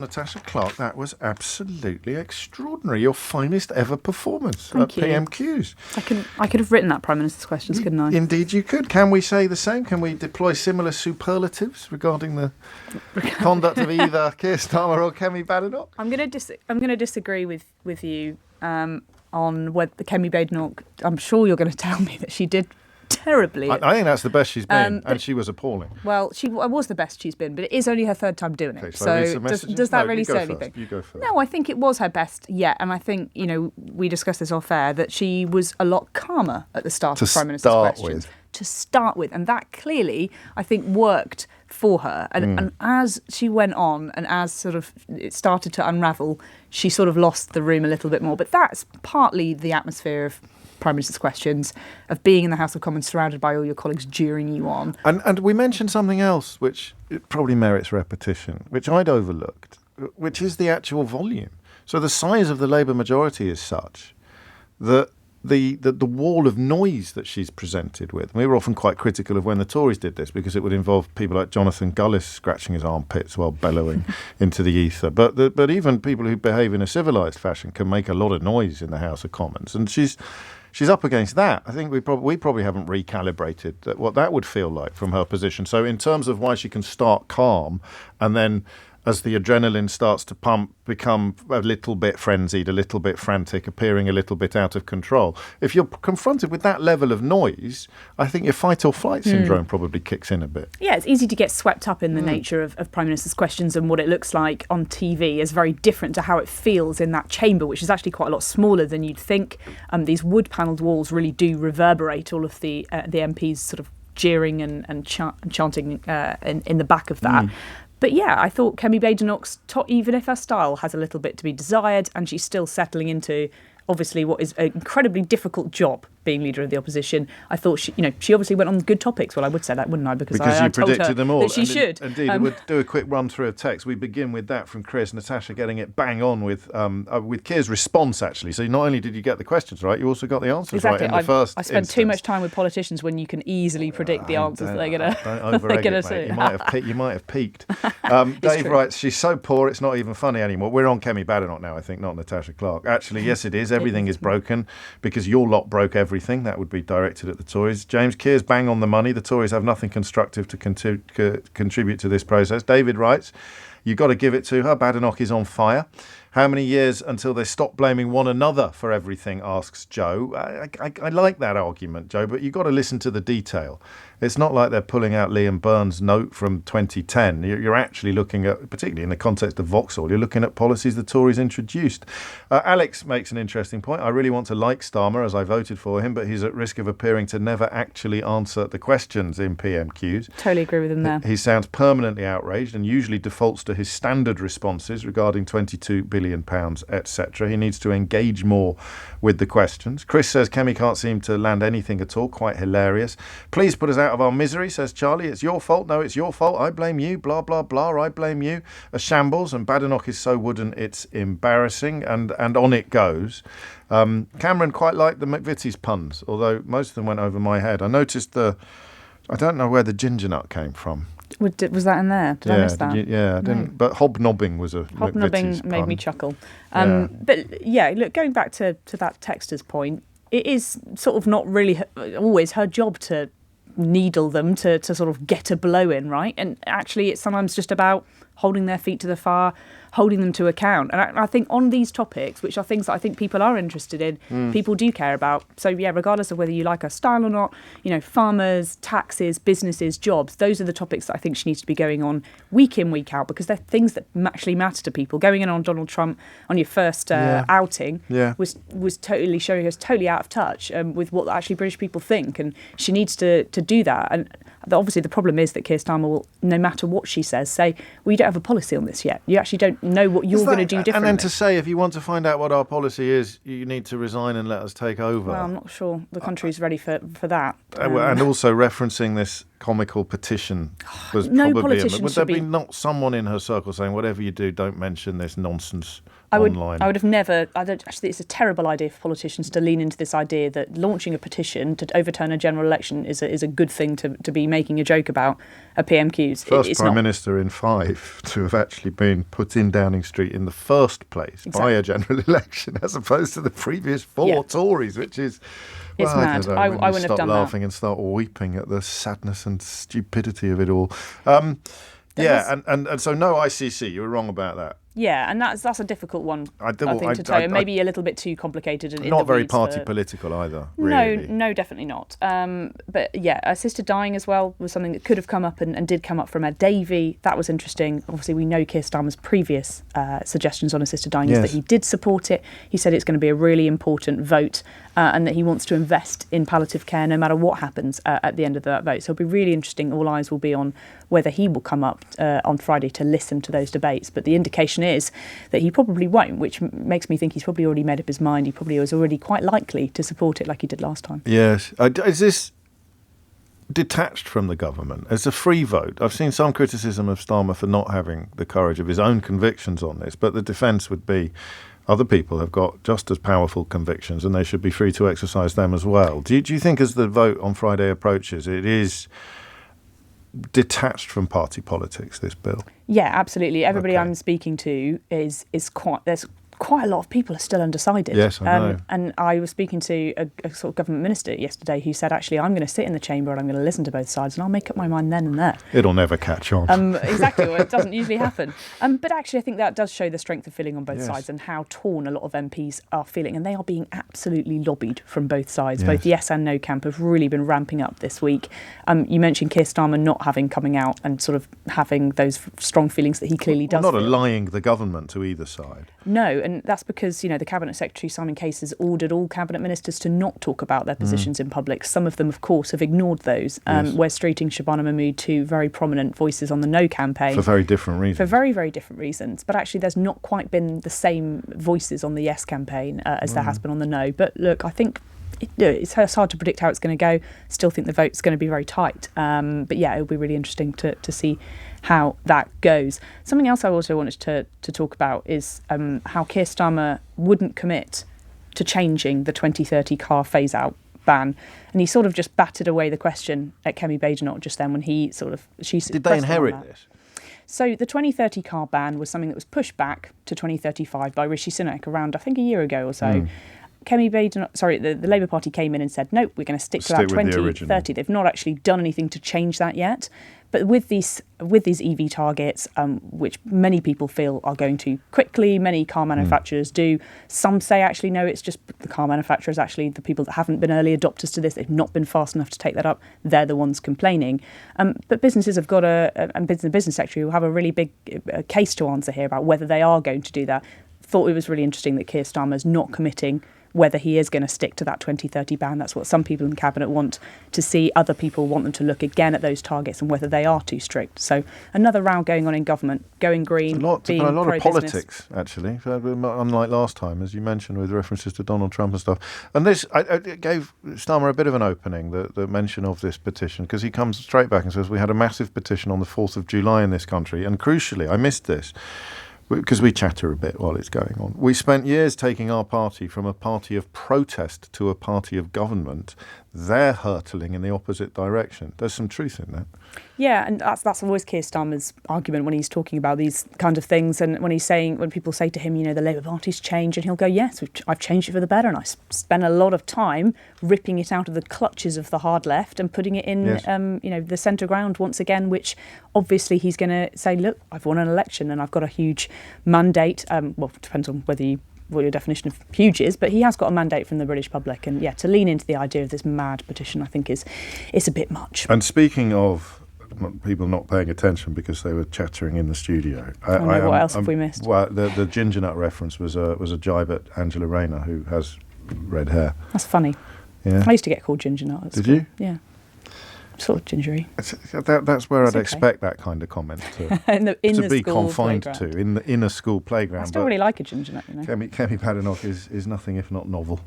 Natasha Clark, that was absolutely extraordinary. Your finest ever performance Thank at you. PMQs. I could have written that Prime Minister's questions, couldn't I? Indeed you could. Can we say the same? Can we deploy similar superlatives regarding the conduct of either Keir Starmer or Kemi Badenoch? I'm going to disagree with you on whether Kemi Badenoch. I'm sure you're going to tell me that she did terribly. I think that's the best she's been, and she was appalling. Well, she was the best she's been, but it is only her third time doing it. Okay, so does that really say anything? You go first. No, I think it was her best yet, and I think, we discussed this off air, that she was a lot calmer at the start of Prime Minister's questions. To start with, and that clearly, I think, worked for her. And as she went on, and as sort of it started to unravel, she sort of lost the room a little bit more. But that's partly the atmosphere of Prime Minister's questions, of being in the House of Commons surrounded by all your colleagues cheering you on. And we mentioned something else which it probably merits repetition, which I'd overlooked, which is the actual volume. So the size of the Labour majority is such that the wall of noise that she's presented with. We were often quite critical of when the Tories did this, because it would involve people like Jonathan Gullis scratching his armpits while bellowing into the ether. But even people who behave in a civilised fashion can make a lot of noise in the House of Commons, and she's up against that. I think we probably haven't recalibrated what that would feel like from her position. So in terms of why she can start calm and then, as the adrenaline starts to pump, become a little bit frenzied, a little bit frantic, appearing a little bit out of control. If you're confronted with that level of noise, I think your fight or flight syndrome probably kicks in a bit. Yeah, it's easy to get swept up in the nature of Prime Minister's questions, and what it looks like on TV is very different to how it feels in that chamber, which is actually quite a lot smaller than you'd think. These wood-panelled walls really do reverberate all of the MPs sort of jeering and chanting in the back of that. But yeah, I thought Kemi Badenoch's, even if her style has a little bit to be desired, and she's still settling into, obviously, what is an incredibly difficult job, being leader of the opposition. I thought she obviously went on good topics. Well, I would say that, wouldn't I? Because I you predicted told her them all. That she should. Indeed, we'll do a quick run through of text. We begin with that from Chris. Natasha getting it bang on with Keir's response, actually. So not only did you get the questions right, you also got the answers right in the first I spend instance. too much time with politicians when you can easily predict the answers that they're going to say. You might have peaked. Dave writes, she's so poor it's not even funny anymore. We're on Kemi Badenoch now, I think, not Natasha Clark. Actually, yes, it is. Everything is broken because your lot broke everything. That would be directed at the Tories. James, Keir's bang on the money. The Tories have nothing constructive to contribute to this process. David writes, you've got to give it to her. Badenoch is on fire. How many years until they stop blaming one another for everything, asks Joe. I like that argument, Joe, but you've got to listen to the detail. It's not like they're pulling out Liam Byrne's note from 2010. You're actually looking at, particularly in the context of Vauxhall, you're looking at policies the Tories introduced. Alex makes an interesting point. I really want to like Starmer, as I voted for him, but he's at risk of appearing to never actually answer the questions in PMQs. Totally agree with him there. He sounds permanently outraged and usually defaults to his standard responses regarding £22 billion, etc. He needs to engage more with the questions. Chris says Kemi can't seem to land anything at all. Quite hilarious. Please put us out of our misery, says Charlie. It's your fault. No, it's your fault. I blame you. Blah, blah, blah. I blame you. A shambles, and Badenoch is so wooden it's embarrassing, and on it goes. Cameron quite liked the McVitie's puns, although most of them went over my head. I noticed I don't know where the ginger nut came from. Was that in there? Did I miss that? I didn't. No. But hobnobbing was a hobnobbing made pun. me chuckle. But yeah, look, going back to that texter's point, it is sort of not really always her job to needle them to sort of get a blow in, right? And actually, it's sometimes just about holding their feet to the fire, holding them to account. And I think on these topics, which are things that I think people are interested in, people do care about. So yeah, regardless of whether you like her style or not, farmers, taxes, businesses, jobs, those are the topics that I think she needs to be going on week in, week out, because they're things that actually matter to people. Going in on Donald Trump on your first outing was totally showing us totally out of touch with what actually British people think, and she needs to do that. And obviously the problem is that Keir Starmer will, no matter what she says, say, well, you don't have a policy on this yet. You actually don't know what you're going to do differently. And then to say, if you want to find out what our policy is, you need to resign and let us take over. Well, I'm not sure the country's ready for that. And also referencing this comical petition was No probably... politician Would there should be be... not someone in her circle saying, whatever you do, don't mention this nonsense online? I would have never... Actually, it's a terrible idea for politicians to lean into this idea that launching a petition to overturn a general election is a good thing to be making a joke about at PMQs. First It's Prime not. Minister in 5 to have actually been put in Downing Street in the first place by a general election, as opposed to the previous 4 Tories, which is... It's well, mad. I wouldn't have done that. Start laughing and start weeping at the sadness and stupidity of it all. And so no ICC. You were wrong about that. Yeah, and that's a difficult one, I think, to tell. Maybe a little bit too complicated. Not very party political either, really. No, definitely not. But yeah, assisted dying as well was something that could have come up and did come up from Ed Davey. That was interesting. Obviously, we know Keir Starmer's previous suggestions on assisted dying is that he did support it. He said it's going to be a really important vote and that he wants to invest in palliative care no matter what happens at the end of that vote. So it'll be really interesting. All eyes will be on whether he will come up on Friday to listen to those debates. But the indication is that he probably won't, which makes me think he's probably already made up his mind. He probably was already quite likely to support it like he did last time. Yes. Is this detached from the government? It's a free vote. I've seen some criticism of Starmer for not having the courage of his own convictions on this, but the defence would be other people have got just as powerful convictions and they should be free to exercise them as well. Do you think as the vote on Friday approaches, it is detached from party politics, this bill? Yeah, absolutely. Everybody I'm speaking to is quite... There's quite a lot of people are still undecided. Yes, I know. And I was speaking to a sort of government minister yesterday who said, actually, I'm going to sit in the chamber and I'm going to listen to both sides and I'll make up my mind then and there. It'll never catch on. Exactly. Well, it doesn't usually happen. But actually, I think that does show the strength of feeling on both sides and how torn a lot of MPs are feeling. And they are being absolutely lobbied from both sides. Both the yes and no camp have really been ramping up this week. You mentioned Keir Starmer not coming out and sort of having those strong feelings that he clearly does. Not allying the government to either side. No, and that's because, the Cabinet Secretary, Simon Case, has ordered all Cabinet Ministers to not talk about their positions in public. Some of them, of course, have ignored those. We're streeting Shabana Mahmood, 2 very prominent voices on the No campaign. For very different reasons. For very, very different reasons. But actually, there's not quite been the same voices on the Yes campaign as there has been on the No. But look, I think it's hard to predict how it's going to go. Still think the vote's going to be very tight. But yeah, it'll be really interesting to see how that goes. Something else I also wanted to talk about is how Keir Starmer wouldn't commit to changing the 2030 car phase-out ban. And he sort of just batted away the question at Kemi Badenoch just then when Did they inherit this? So the 2030 car ban was something that was pushed back to 2035 by Rishi Sunak around, I think, a year ago or so. Kemi Badenoch, the Labour Party came in and said, nope, we're going to stick to that 2030. They've not actually done anything to change that yet. But with these EV targets, which many people feel are going too quickly, many car manufacturers do. Some say, actually, no, it's just the car manufacturers, actually, the people that haven't been early adopters to this, they've not been fast enough to take that up. They're the ones complaining. But businesses have got and the business secretary will have a really big case to answer here about whether they are going to do that. Thought it was really interesting that Keir Starmer's not committing whether he is going to stick to that 2030 ban. That's what some people in the Cabinet want to see. Other people want them to look again at those targets and whether they are too strict. So another row going on in government, going green, being a lot of pro-business. politics, actually, unlike last time, as you mentioned, with references to Donald Trump and stuff. And this it gave Starmer a bit of an opening, the mention of this petition, because he comes straight back and says, we had a massive petition on the 4th of July in this country. And crucially, I missed this, because we chatter a bit while it's going on. We spent years taking our party from a party of protest to a party of government. They're hurtling in the opposite direction. There's some truth in that. Yeah, and that's always Keir Starmer's argument when he's talking about these kind of things, and when people say to him, the Labour Party's changed, and he'll go, yes, I've changed it for the better, and I spent a lot of time ripping it out of the clutches of the hard left and putting it in, the centre ground once again, which obviously he's going to say, look, I've won an election and I've got a huge mandate. Well, it depends on what your definition of huge is, but he has got a mandate from the British public, and to lean into the idea of this mad petition, I think is a bit much. And speaking of people not paying attention because they were chattering in the studio, what else have we missed? Well, the ginger nut reference was a jibe at Angela Rayner, who has red hair. That's funny. Yeah, I used to get called ginger nut at school. Did you? Yeah. Sort of gingery. That's where I'd expect that kind of comment to be confined playground. in a school playground. I still really like a ginger nut, Kemi Badenoch is nothing if not novel.